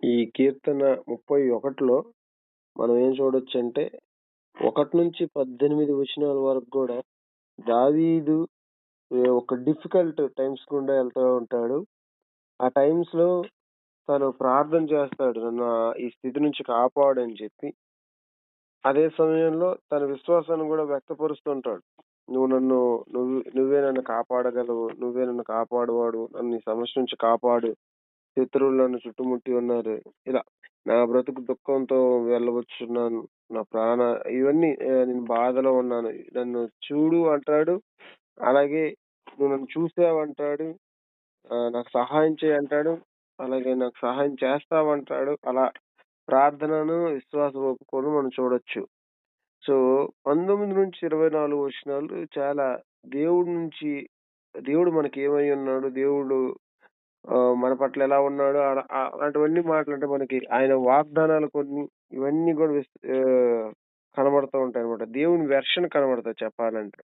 ఈ కీర్తన 31లో మనం ఏం చూడొచ్చంటే 1-18 వచనాల వరకు గూడా దావీదు ఒక డిఫికల్ట్ టైమ్స్ గుండా వెళ్తా ఉంటాడు. ఆ టైమ్స్‌లో తను ప్రార్థన చేస్తాడు. నన్ను ఈ స్థితి నుంచి కాపాడని చెప్పి. అదే సమయంలో తన విశ్వాసాన్ని గూడా వ్యక్తపరుస్తుంటాడు. నువ్వు నన్ను నువ్వే నన్ను కాపాడగలవు. నువ్వే నన్ను కాపాడువాడు. నన్ను ఈ సమస్య నుంచి కాపాడు. శత్రువులు నన్ను చుట్టుముట్టి ఉన్నారు. ఇలా నా బ్రతుకు దుఃఖంతో వెళ్ళవచ్చున్నాను. నా ప్రాణ ఇవన్నీ నేను బాధలో ఉన్నాను. నన్ను చూడు అంటాడు. అలాగే నువ్వు నన్ను చూసావంటాడు. నాకు సహాయం చెయ్యి అంటాడు. అలాగే నాకు సహాయం చేస్తావంటాడు. అలా ప్రార్థనను, విశ్వాస ఒప్పుకోలు మనం చూడొచ్చు. సో, 19-24 వచనాలు చాలా దేవుడి నుంచి దేవుడు మనకేమై ఉన్నాడు, దేవుడు మన పట్ల ఎలా ఉన్నాడు అలాంటివన్నీ మాటలంటే మనకి ఆయన వాగ్దానాలు కొన్ని ఇవన్నీ గూడా కనబడుతూ ఉంటాయన్నమాట. దేవుని వెర్షన్ కనబడతాయి చెప్పాలంటే.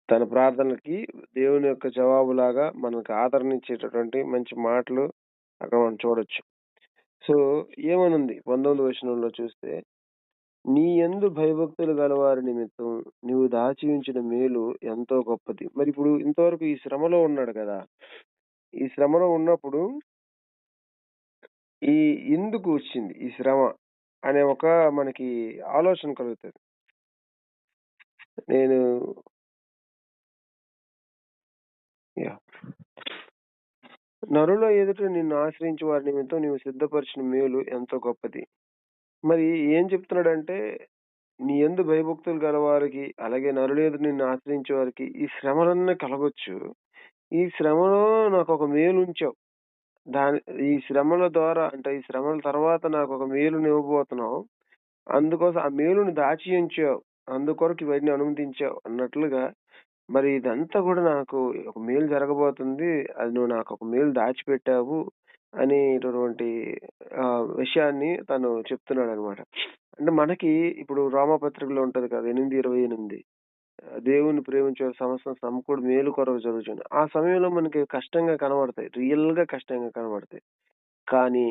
తన ప్రార్థనలకి దేవుని యొక్క జవాబులాగా మనకు ఆదరణ ఇచ్చేటటువంటి మంచి మాటలు అక్కడ మనం చూడొచ్చు. సో, ఏమనుంది 19 వచనంలో చూస్తే, నీ యందు భయభక్తులు గలవారి నిమిత్తం నీవు దాచి ఉంచిన మేలు ఎంతో గొప్పది. మరిప్పుడు ఇంతవరకు ఈ శ్రమలో ఉన్నాడు గదా! ఈ శ్రమలో ఉన్నప్పుడు ఈ ఎందుకు వచ్చింది ఈ శ్రమ అనే ఒక మనకి ఆలోచన కలుగుతది. నేను యాహ్! నరుల ఎదుట నిన్ను ఆశ్రయించు వారి నిమిత్తం నీవు సిద్ధపరిచిన మేలు ఎంతో గొప్పది. మరి ఏం చెప్తున్నాడంటే, నీ యందు భయభక్తులు గలవారికి, అలాగే నరుల ఎదుట నిన్ను ఆశ్రయించే వారికి ఈ శ్రమలన్నీ కలగొచ్చు. ఈ శ్రమలో నాకొక మేలుంచావు. దాని ఈ శ్రమల ద్వారా అంటే ఈ శ్రమల తర్వాత నాకొక మేలునివ్వబోతున్నావు. అందుకోసం ఆ మేలుని దాచి ఉంచావు. అందుకొరకు ఇవన్నీ అనుమతించావు అన్నట్లుగా మరి ఇదంతా గూడా నాకు ఒక మేలు జరగబోతుంది. అది నువ్వు నాకొక మేలు దాచిపెట్టావు అనేటటువంటి విషయాన్ని తను చెప్తున్నాడనమాట. అంటే మనకి ఇప్పుడు రోమాపత్రికలో ఉంటది కదా! 8:28 దేవుని ప్రేమించే సమస్తం సమకూడి మేలు కొరకు జరుగుచుంది. ఆ సమయంలో మనకి కష్టంగా కనబడతాయి. రియల్‌గా కష్టంగా కనబడతాయి. కానీ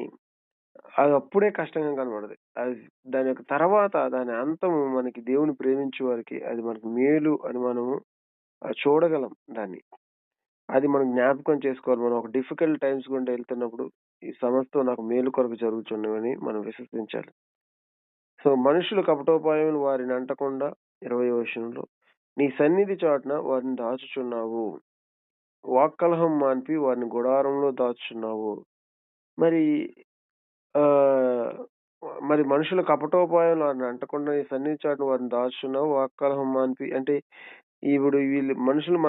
అదప్పుడే కష్టంగా కనబడదు. అది దాని యొక్క తర్వాత దాని అంతము మనకి దేవుని ప్రేమించే వారికి అది మనకు మేలు అని మనము చూడగలం దాన్ని. అది మనం జ్ఞాపకం చేసుకోవాలి. మనం ఒక డిఫికల్ట్ టైమ్స్ గుండా ఎళ్తున్నప్పుడు ఈ సమస్తం నాకు మేలు కొరకు జరుగుచున్నవని మనం విశ్వసించాలి. సో, మనుషులు కపటోపాయములు వారిని అంటకుండా 20వ వచనంలో నీ సన్నిధి చాటున వారిని దాచుచున్నావు. వాక్కలహం మాన్పి వారిని గుడారంలో దాచుచున్నావు. మరి ఆహ్, మరి మనుషుల కపటోపాయాలు వారిని అంటకుండా నీ సన్నిధి చాటున వారిని దాచుచున్నావు. వాక్కలహం మాన్పి అంటే ఇప్పుడు వీళ్ళు మనుషులు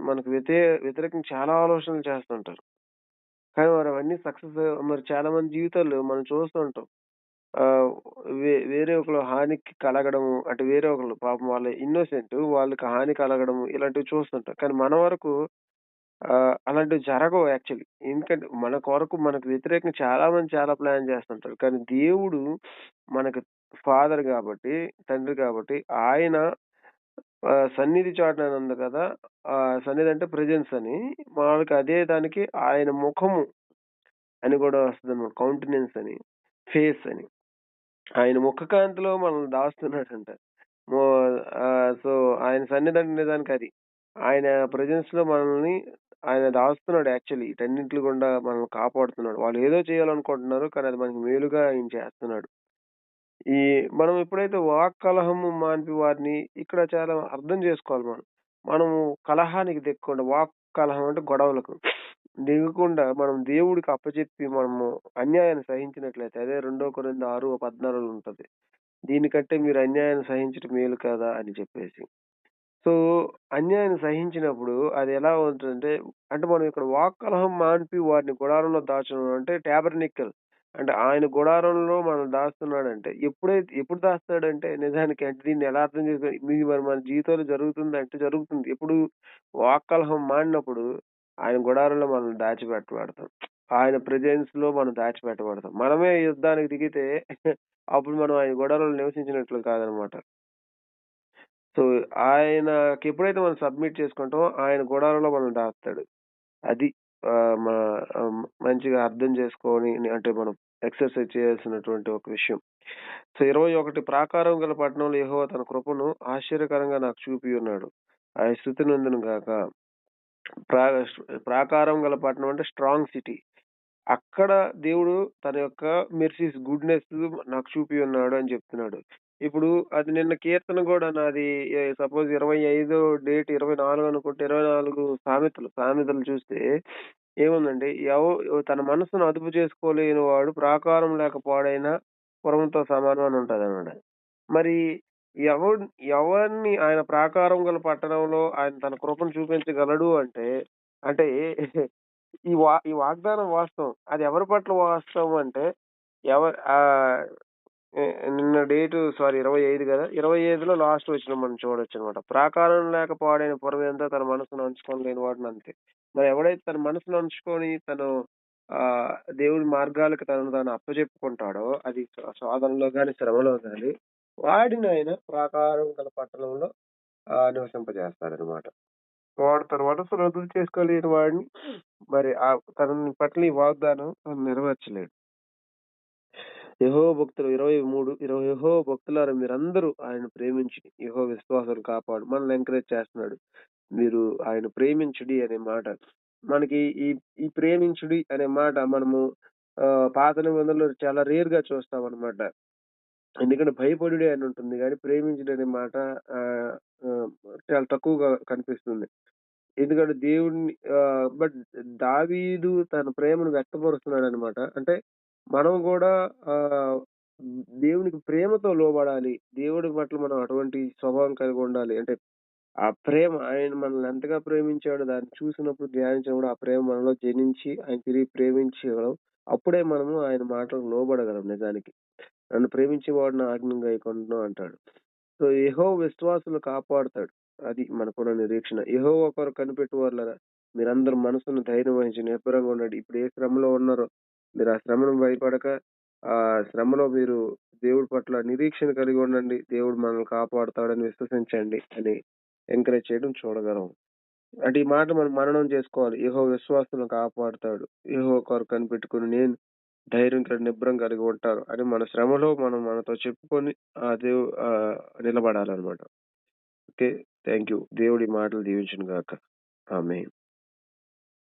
మనకు వ్యతిరేకంగా చాలా ఆలోచనలు చేస్తుంటారు. కానీ మరి అవన్నీ సక్సెస్ మరి చాలా మంది జీవితాల్లో మనం చూస్తూ ఉంటాం. ఆహ్, వేరే ఒకళ్ళ హానికి కలగడము అంటే వేరే ఒకళ్ళు పాపం వాళ్ళు ఇన్నోసెంట్ వాళ్ళకి హాని కలగడము ఇలాంటివి చూస్తుంటాం. కానీ మన వరకు అలాంటివి జరగవు యాక్చువల్లీ. ఎందుకంటే మన కొరకు మనకు వ్యతిరేకంగా చాలా మంది చాలా ప్లాన్ చేస్తుంటారు. కానీ దేవుడు మనకు ఫాదర్ గాబట్టి, తండ్రి కాబట్టి ఆయన సన్నిధి చాటున అని ఉంది కదా! సన్నిధి అంటే ప్రెజెన్స్ అని. మామూలుగా అదే దానికి ఆయన ముఖము అని గూడా వస్తదనమాట. కౌంటెనెన్స్ అని, ఫేస్ అని. ఆయన ముఖకాంతిలో మనల్ని దాస్తున్నాడంట. మో సో, ఆయన సన్నిధి నిజానికది. ఆయన ప్రెజెన్స్‌లో మనల్ని ఆయన దాస్తున్నాడు యాక్చువల్లీ. వీటన్నింటి గుండా మనల్ని కాపాడుతున్నాడు. వాళ్ళు ఏదో చేయాలనుకుంటున్నారు. కానీ అది మనకి మేలుగా ఆయన చేస్తున్నాడు. ఈ మనం ఎప్పుడైతే వాక్ కలహము మాన్పి వారిని ఇక్కడ చాలా అర్థం చేసుకోవాలి మనం. మనము కలహానికి దిక్కకుండా వాక్ కలహం అంటే గొడవలకు దిగకుండా మనం దేవుడికి అప్పజెప్పి మనము అన్యాయాన్ని సహించినట్లయితే అదే 2 కొరింథీ 6:14 ఉంటది. దీనికంటే మీరు అన్యాయాన్ని సహించడం మేలు కదా! అని చెప్పేసి. సో, అన్యాయాన్ని సహించినప్పుడు అది ఎలా ఉంటదంటే, అంటే మనం ఇక్కడ వాక్కలహం మాన్పి వారిని గుడారంలో దాచడం అంటే టాబర్నకిల్. అంటే ఆయన గుడారంలో మనం దాస్తున్నాడంటే ఎప్పుడు దాస్తాడంటే నిజానికి అంటే దీన్ని ఎలా అర్థం చేసుకోవాలి? ఇది మరి మన జీవితంలో జరుగుతుందంటే జరుగుతుంది. ఎప్పుడు వాక్కలహం మానినప్పుడు ఆయన గుడారంలో మనం దాచిపెట్టబడతాం. ఆయన ప్రెజెన్స్‌లో మనం దాచిపెట్టబడతాం. మనమే యుద్ధానికి దిగితే అప్పుడు మనం ఆయన గుడారంలో నివసించినట్లు కాదనమాట. సో, ఆయనకెప్పుడైతే మనం సబ్మిట్ చేసుకుంటామో, ఆయన గుడారంలో మనల్ని దాస్తాడు. అది మ మంచిగా అర్థం చేసుకొని అంటే మనం ఎక్సర్సైజ్ చేయాల్సినటువంటి ఒక విషయం. సో, 21 ప్రాకారం గల పట్టణంలో యెహోవా తన కృపను ఆశ్చర్యకరంగా నాకు చూపియున్నాడు. ఆయన స్తుతి నొందును గాక. ప్రా ప్రాకారం గల పట్టణం అంటే స్ట్రాంగ్ సిటీ. అక్కడ దేవుడు తన యొక్క మెర్సీస్, గుడ్‌నెస్ నాకు చూపియున్నాడు అని చెప్తున్నాడు. ఇప్పుడు అది నిన్న కీర్తన గూడా నాది సపోజ్ 25 డేట్ 24 అనుకుంటే 24 సామెతలు చూస్తే ఏముందండి? తన మనసును అదుపు చేసుకోలేని వాడు ప్రాకారం లేక పాడైన పురముతో సమానం అని ఉంటదనమాట. మరి ఎవడు ఎవరిని ఆయన ప్రాకారం గల పట్టణంలో ఆయన తన కృపను చూపించగలడు అంటే, అంటే ఈ వాగ్దానం వాస్తవం. అది ఎవరి పట్ల వాస్తవం అంటే ఎవ ఆహ్, ఎ నిన్న డేటు సారీ 25 గదా! 25లో లాస్ట్ వచనం మనం చూడొచ్చనమాట. ప్రాకారం లేక పాడైన పురమెంతో తన మనసును ఉంచుకొనలేని వాడునంతే. మరి ఎవడైతే తన మనసును ఉంచుకొని తను ఆహ్, దేవుడి మార్గాలకు తనను తాను అప్పజెప్పుకుంటాడో అది శోధనలో గాని, శ్రమలో గాని వాడిని ఆయన ప్రాకారం గల పట్టణంలో నివసింపజేస్తాడనమాట. వాడు తన మనసును అదుపు చేసుకోలేని వాడిని మరి తన పట్ల ఈ వాగ్దానం నెరవేర్చలేడు. యెహోవా భక్తులు 23 యెహోవా భక్తులారా మీరందరూ ఆయనను ప్రేమించుడి. యెహోవా విశ్వాసాలు కాపాడు. మనల్ని ఎంకరేజ్ చేస్తున్నాడు. మీరు ఆయన ప్రేమించుడి అనే మాట. మనకి ఈ ఈ ప్రేమించుడి అనే మాట మనము పాత నిబంధనలో చాలా రేర్‌గా చూస్తామనమాట. ఎందుకంటే భయపడుడి అని ఉంటుంది గానీ, ప్రేమించుడి అనే మాట ఆహ్, ఆహ్, చాలా తక్కువగా కనిపిస్తుంది. ఎందుకంటే బట్ దావీదు తన ప్రేమను వ్యక్తపరుస్తున్నాడనమాట. అంటే మనం గూడా ఆహ్, దేవునికి ప్రేమతో లోబడాలి. దేవుడి పట్ల మనం అటువంటి స్వభావం కలిగి ఉండాలి. అంటే ఆ ప్రేమ ఆయన మనల్ని ఎంతగా ప్రేమించాడో దాన్ని చూసినప్పుడు, ధ్యానించినప్పుడు ఆ ప్రేమ మనలో జనించి ఆయన తిరిగి ప్రేమించగలం. అప్పుడే మనము ఆయన మాటలకు లోబడగలం నిజానికి. నన్ను ప్రేమించేవాడు నా ఆజ్ఞను గైకొనును అంటాడు. సో, యెహోవా విశ్వాసులను కాపాడుతాడు. అది మనకున్న నిరీక్షణ. యెహోవా కొరకు కనిపెట్టువారులారా మీరందరూ మనసును ధైర్యం వహించి నిబ్బరంగా ఉండండి. ఇప్పుడు ఏ శ్రమలో ఉన్నారో మీరు ఆ శ్రమను భయపడక ఆ శ్రమలో మీరు దేవుడి పట్ల నిరీక్షణ కలిగి ఉండండి. దేవుడు మనల్ని కాపాడుతాడని విశ్వసించండి అని ఎంకరేజ్ చేయడం చూడగలం. అంటే ఈ మాట మనం మననం చేసుకోవాలి. యెహోవా విశ్వాసులను కాపాడుతాడు. యెహోవా కొరకు కనిపెట్టుకొని నేను ధైర్యం నిబ్బరం కలిగి ఉంటారు అని మన శ్రమలో మనం మనతో చెప్పుకొని నిలబడాలనమాట. ఓకే. Thank you. దేవుడి మాటలు దీవించును గాక. ఆమేన్.